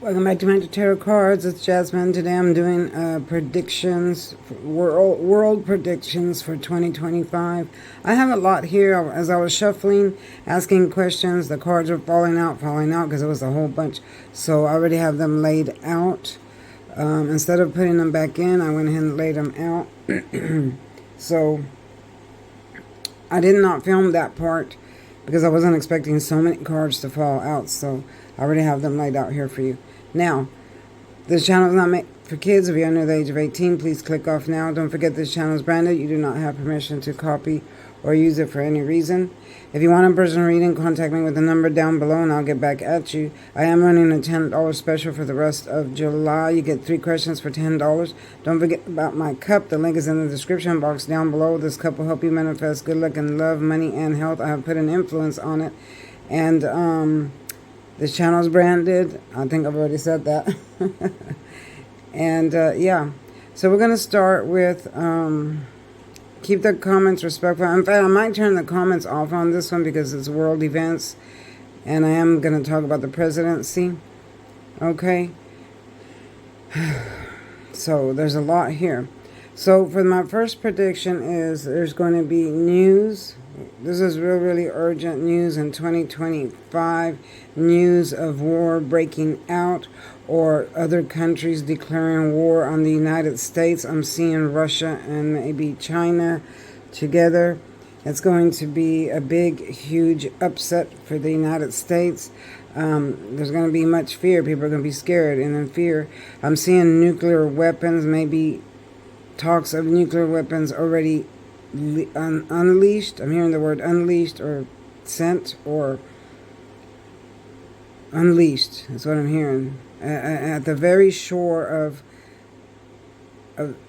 Welcome back to my Tarot Cards. It's Jasmine. Today I'm doing predictions, world predictions for 2025. I have a lot here. As I was shuffling, asking questions, the cards were falling out because it was a whole bunch. So I already have them laid out. Instead of putting them back in, I went ahead and laid them out. So I did not film that part because I wasn't expecting so many cards to fall out. So I already have them laid out here for you. Now, this channel is not made for kids. If you're under the age of 18, please click off now. Don't forget this channel is branded. You do not have permission to copy or use it for any reason. If you want a personal reading, contact me with the number down below and I'll get back at you. I am running a $10 special for the rest of July. You get 3 questions for $10. Don't forget about my cup. The link is in the description box down below. This cup will help you manifest good luck and love, money, and health. I have put an influence on it. And, this channel is branded. I think I've already said that. And, yeah. So we're going to start with, keep the comments respectful. In fact, I might turn the comments off on this one because it's world events. And I am going to talk about the presidency. Okay. So there's a lot here. So for my first prediction is there's going to be news. This is really urgent news in 2025. News of war breaking out or other countries declaring war on the United States. I'm seeing Russia and maybe China together. It's going to be a big, huge upset for the United States. There's going to be much fear. People are going to be scared and in fear. I'm seeing nuclear weapons, maybe talks of nuclear weapons already unleashed. I'm hearing the word unleashed or sent or unleashed. That's what I'm hearing. At the very shore of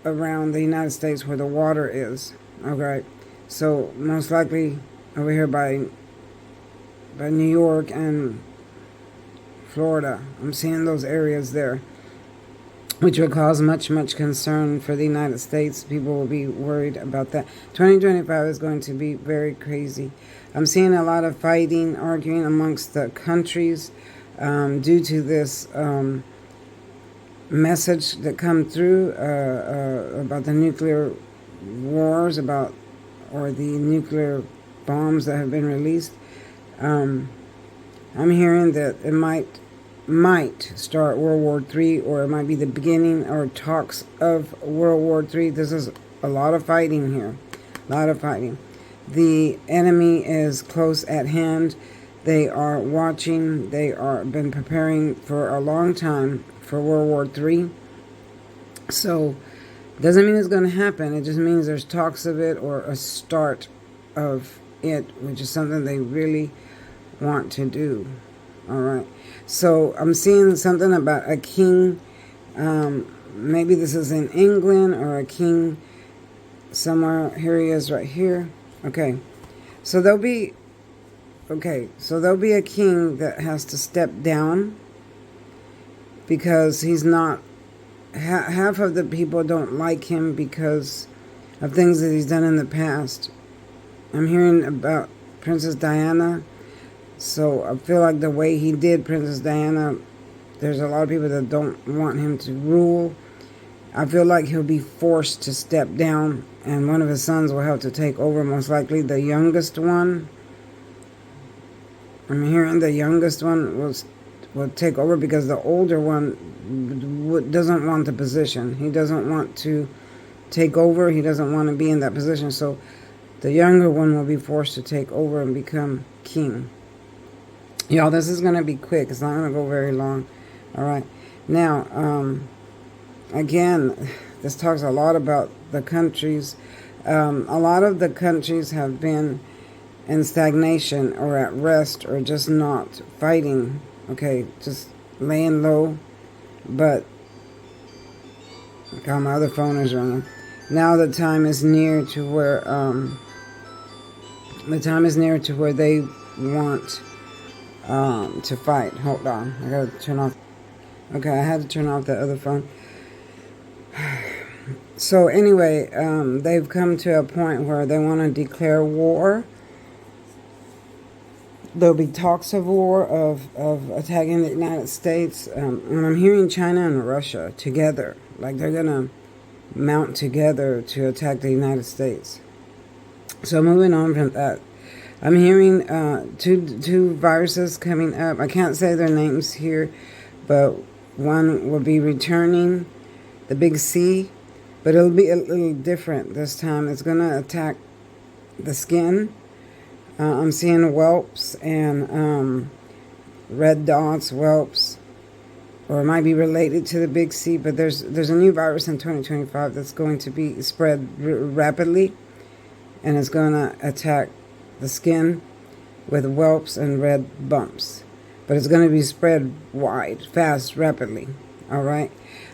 around the United States where the water is. Okay. So most likely over here by New York and Florida. I'm seeing those areas there, which will cause much concern for the United States. People will be worried about that. 2025 is going to be very crazy. I'm seeing a lot of fighting, arguing amongst the countries due to this message that come through about the nuclear wars, or the nuclear bombs that have been released. I'm hearing that it might start World War III, or it might be the beginning or talks of World War III. This is a lot of fighting here. A lot of fighting. The enemy is close at hand. They are watching. They are been preparing for a long time for World War III. So, doesn't mean it's going to happen. It just means there's talks of it or a start of it, which is something they really want to do. All right. So I'm seeing something about a king. Maybe this is in England or a king somewhere. Here he is right here. Okay. So there'll be a king that has to step down because he's not, half of the people don't like him because of things that he's done in the past. I'm hearing about Princess Diana. So I feel like the way he did Princess Diana, there's a lot of people that don't want him to rule. I feel like he'll be forced to step down, and one of his sons will have to take over, most likely the youngest one. I'm hearing the youngest one will take over because the older one doesn't want the position. He doesn't want to take over. He doesn't want to be in that position. So the younger one will be forced to take over and become king. Y'all, this is going to be quick. It's not going to go very long. All right. Now, again, this talks a lot about the countries. A lot of the countries have been in stagnation or at rest or just not fighting. Okay, just laying low. But, God, my other phone is ringing. Now the time is near to where, they want to fight. Hold on. I gotta turn off. Okay, I had to turn off the other phone. So anyway, they've come to a point where they want to declare war There'll be talks of war, of attacking the United States. And I'm hearing China and Russia together. Like they're going to mount together to attack the United States. So moving on from that. I'm hearing two viruses coming up. I can't say their names here, but one will be returning, the big C, but it'll be a little different this time. It's going to attack the skin. I'm seeing whelps and red dots, whelps, or it might be related to the big C, but there's a new virus in 2025 that's going to be spread rapidly, and it's going to attack the skin with whelps and red bumps. But it's going to be spread wide, fast, rapidly. All right.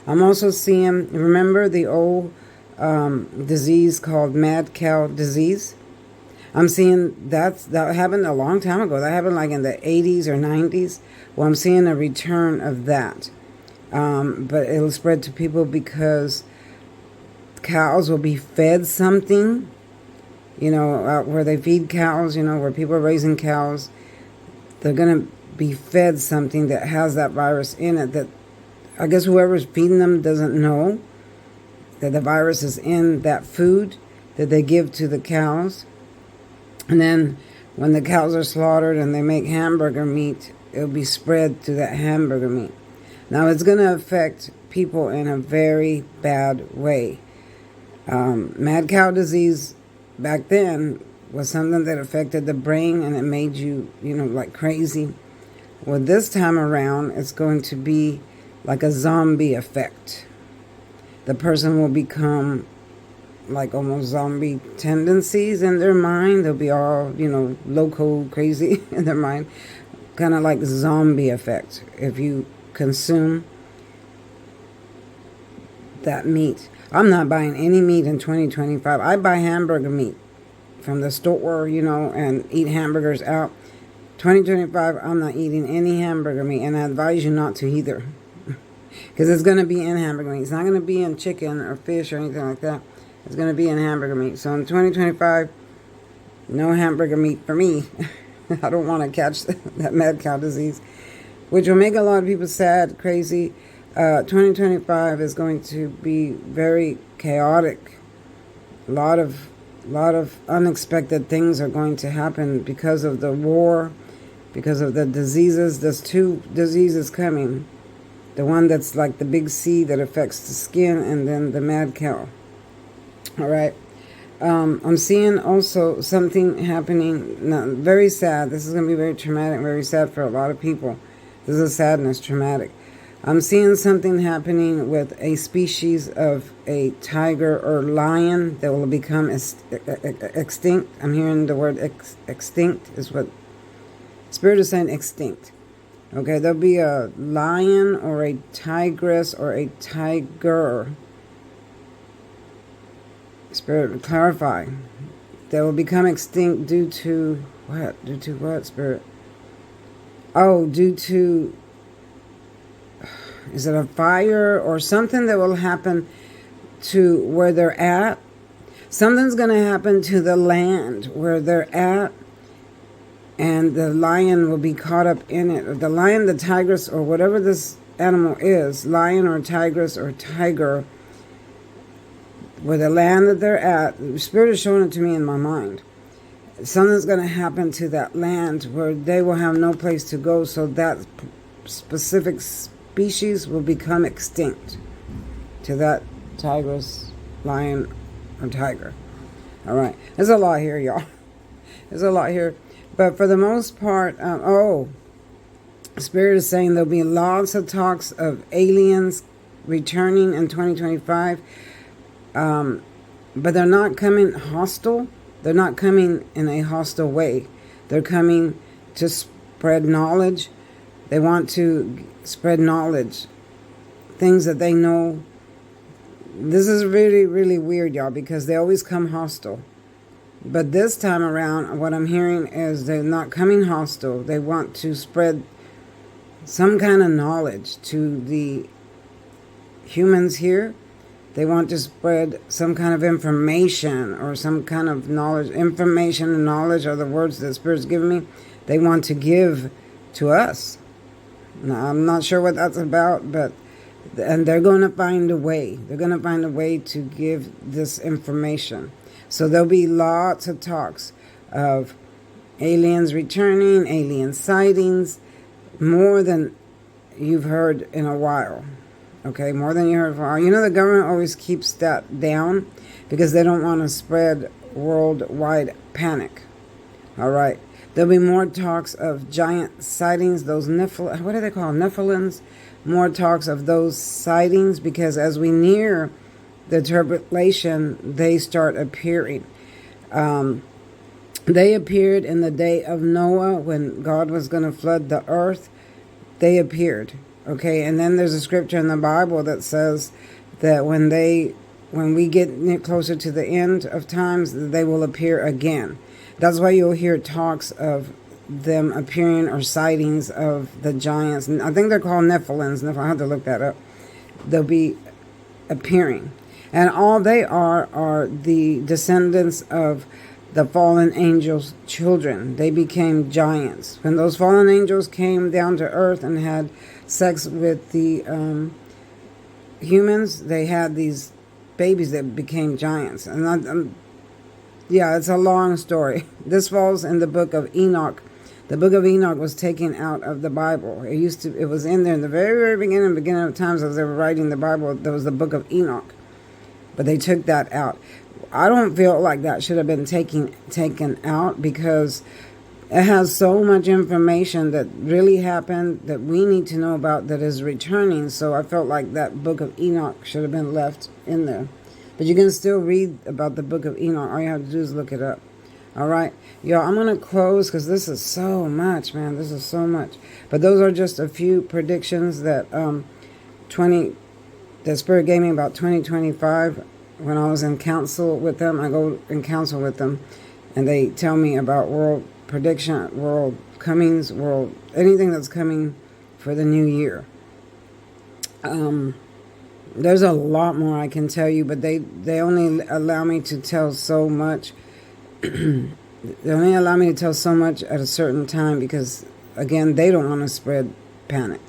I'm also seeing, remember the old disease called mad cow disease? I'm seeing that happened a long time ago. That happened like in the 80s or 90s. Well, I'm seeing a return of that. But it'll spread to people because cows will be fed something, where they feed cows, where people are raising cows. They're going to be fed something that has that virus in it that I guess whoever's feeding them doesn't know that the virus is in that food that they give to the cows. And then when the cows are slaughtered and they make hamburger meat, it'll be spread to that hamburger meat. Now, it's going to affect people in a very bad way. Mad cow disease back then was something that affected the brain and it made you, like crazy. Well, this time around, it's going to be like a zombie effect. The person will become like almost zombie tendencies in their mind. They'll be all, loco, crazy in their mind. Kind of like zombie effect if you consume that meat. I'm not buying any meat in 2025. I buy hamburger meat from the store, and eat hamburgers out. 2025, I'm not eating any hamburger meat, and I advise you not to either. Because it's going to be in hamburger meat. It's not going to be in chicken or fish or anything like that. It's going to be in hamburger meat. So in 2025, no hamburger meat for me. I don't want to catch that mad cow disease, which will make a lot of people sad, crazy. 2025 is going to be very chaotic. A lot of unexpected things are going to happen because of the war, because of the diseases. There's two diseases coming. The one that's like the big C that affects the skin, and then the mad cow. All right. I'm seeing also something happening, very sad. This is going to be very traumatic, very sad for a lot of people. This is sadness, traumatic. I'm seeing something happening with a species of a tiger or lion that will become extinct. I'm hearing the word extinct is what Spirit is saying, extinct. Okay, there'll be a lion or a tigress or a tiger. Spirit, clarify. They will become extinct due to what? Due to what, Spirit? Oh, due to, is it a fire or something that will happen to where they're at? Something's going to happen to the land where they're at, and the lion will be caught up in it. The lion, the tigress, or whatever this animal is, lion or tigress or tiger, where the land that they're at, the Spirit is showing it to me in my mind. Something's going to happen to that land where they will have no place to go, so that specific species will become extinct to that tigress, lion, or tiger. All right. There's a lot here, y'all. There's a lot here. But for the most part, Spirit is saying there'll be lots of talks of aliens returning in 2025. But they're not coming hostile. They're not coming in a hostile way. They're coming to spread knowledge. They want to spread knowledge, things that they know. This is really, really weird, y'all, because they always come hostile. But this time around, what I'm hearing is they're not coming hostile. They want to spread some kind of knowledge to the humans here. They want to spread some kind of information or some kind of knowledge. Information and knowledge are the words that Spirit's giving me. they want to give to us. Now, I'm not sure what that's about, and they're going to find a way. They're going to find a way to give this information. So there'll be lots of talks of aliens returning, alien sightings, more than you've heard in a while. Okay, more than you heard for a while. You know, the government always keeps that down because they don't want to spread worldwide panic. All right. There'll be more talks of giant sightings, those what do they call Nephilims? More talks of those sightings, because as we near the tribulation, they start appearing. They appeared in the day of Noah when God was going to flood the earth. They appeared. Okay, and then there's a scripture in the Bible that says that when we get closer to the end of times, they will appear again. That's why you'll hear talks of them appearing or sightings of the giants. I think they're called Nephilims. I have to look that up. They'll be appearing. And all they are the descendants of the fallen angels' children. They became giants. When those fallen angels came down to earth and had sex with the humans, they had these babies that became giants. And yeah, it's a long story. This falls in the book of Enoch. The book of Enoch was taken out of the Bible. It was in there in the very, very beginning of times as they were writing the Bible. There was the book of Enoch, but they took that out. I don't feel like that should have been taken out, because it has so much information that really happened that we need to know about, that is returning. So I felt like that book of Enoch should have been left in there. But you can still read about the book of Enoch. All you have to do is look it up. All right. Y'all, I'm going to close because this is so much, man. This is so much. But those are just a few predictions that the Spirit gave me about 2025. When I was in council with them, I go in council with them, and they tell me about world prediction, world comings, anything that's coming for the new year. There's a lot more I can tell you, but they only allow me to tell so much. They only allow me to tell so much at a certain time because, again, they don't want to spread panic.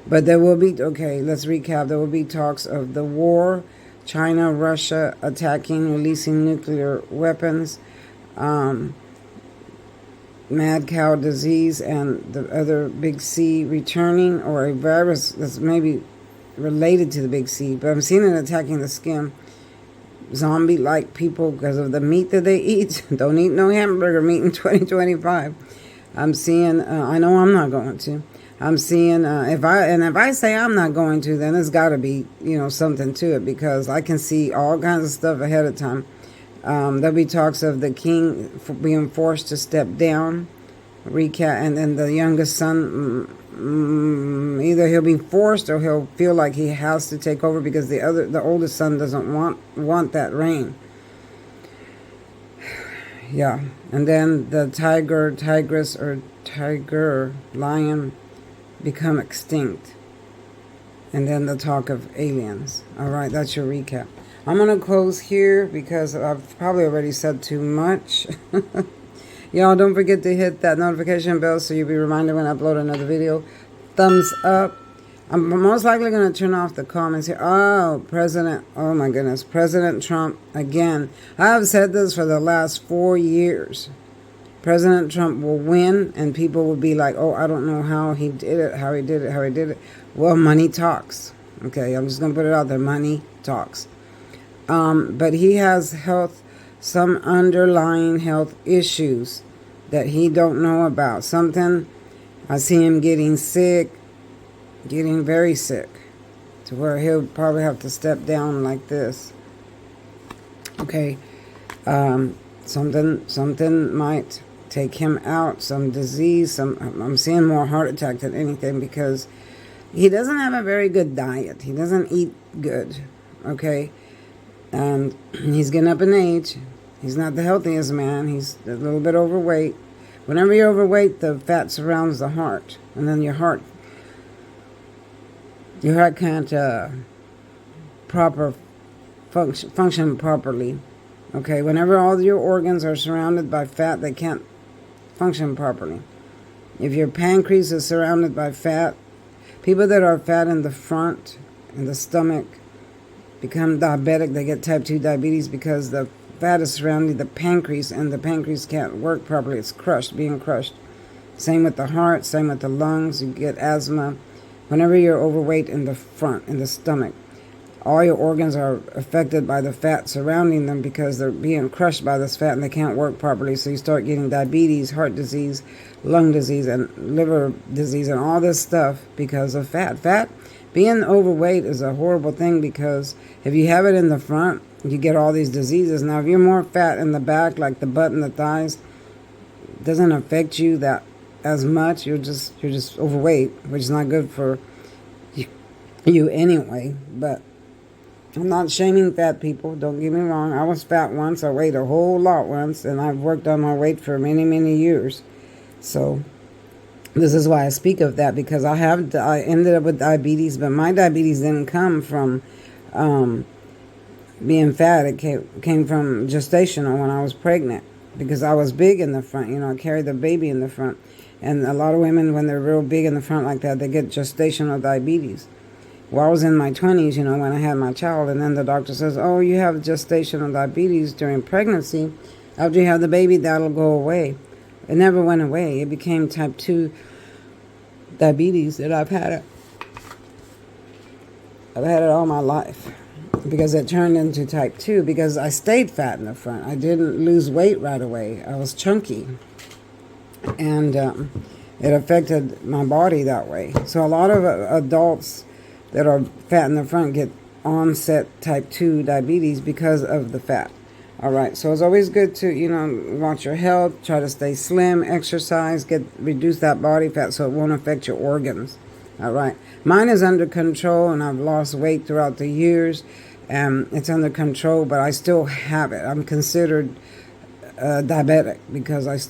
But there will be, okay, let's recap. There will be talks of the war, China, Russia attacking, releasing nuclear weapons, mad cow disease, and the other big C returning, or a virus that's maybe related to the big C. But I'm seeing it attacking the skin. Zombie-like people because of the meat that they eat. Don't eat no hamburger meat in 2025. I'm seeing, I know I'm not going to. I'm seeing, if I say I'm not going to, then there's got to be, something to it, because I can see all kinds of stuff ahead of time. There'll be talks of the king being forced to step down, recap, and then the youngest son, either he'll be forced or he'll feel like he has to take over because the oldest son doesn't want that reign. Yeah, and then the tigress, or tiger, lion, become extinct. And then the talk of aliens. All right, that's your recap. I'm going to close here because I've probably already said too much. Y'all, don't forget to hit that notification bell so you'll be reminded when I upload another video. Thumbs up. I'm most likely going to turn off the comments here. Oh my goodness, President Trump again. I have said this for the last 4 years. President Trump will win, and people will be like, oh, I don't know how he did it. Well, money talks. Okay, I'm just going to put it out there. Money talks. But he has some underlying health issues that he don't know about. Something, I see him getting sick, getting very sick, to where he'll probably have to step down like this. Okay, something might take him out, some disease, I'm seeing more heart attack than anything, because he doesn't have a very good diet. He doesn't eat good, okay? And he's getting up in age. He's not the healthiest man. He's a little bit overweight. Whenever you're overweight, the fat surrounds the heart, and then your heart can't function properly. Okay, whenever all your organs are surrounded by fat, they can't function properly. If your pancreas is surrounded by fat, people that are fat in the front, in the stomach, become diabetic. They get type 2 diabetes because the fat is surrounding the pancreas, and the pancreas can't work properly. It's crushed, being crushed. Same with the heart, same with the lungs. You get asthma. Whenever you're overweight in the front, in the stomach, all your organs are affected by the fat surrounding them because they're being crushed by this fat and they can't work properly. So you start getting diabetes, heart disease, lung disease, and liver disease, and all this stuff because of fat. Being overweight is a horrible thing because if you have it in the front, you get all these diseases. Now, if you're more fat in the back, like the butt and the thighs, it doesn't affect you that as much. You're just overweight, which is not good for you anyway. But I'm not shaming fat people. Don't get me wrong. I was fat once. I weighed a whole lot once, and I've worked on my weight for many, many years. So this is why I speak of that, because I ended up with diabetes, but my diabetes didn't come from being fat. It came from gestational when I was pregnant, because I was big in the front. You know, I carried the baby in the front. And a lot of women, when they're real big in the front like that, they get gestational diabetes. Well, I was in my 20s, you know, when I had my child, and then the doctor says, oh, you have gestational diabetes during pregnancy. After you have the baby, that'll go away. It never went away. It became type 2 diabetes that I've had it. I've had it all my life because it turned into type 2 because I stayed fat in the front. I didn't lose weight right away. I was chunky. And it affected my body that way. So a lot of adults that are fat in the front get onset type 2 diabetes because of the fat. All right, so it's always good to, you know, watch your health, try to stay slim, exercise, reduce that body fat so it won't affect your organs. All right, mine is under control, and I've lost weight throughout the years, and it's under control, but I still have it. I'm considered diabetic because it's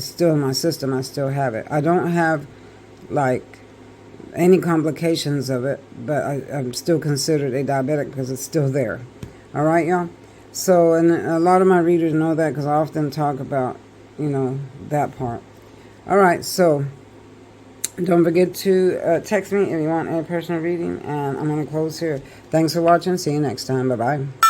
still in my system. I still have it. I don't have like any complications of it, but I'm still considered a diabetic because it's still there. All right, y'all. So, and a lot of my readers know that because I often talk about, you know, that part. All right, so don't forget to text me if you want a personal reading, and I'm going to close here. Thanks for watching. See you next time. Bye-bye.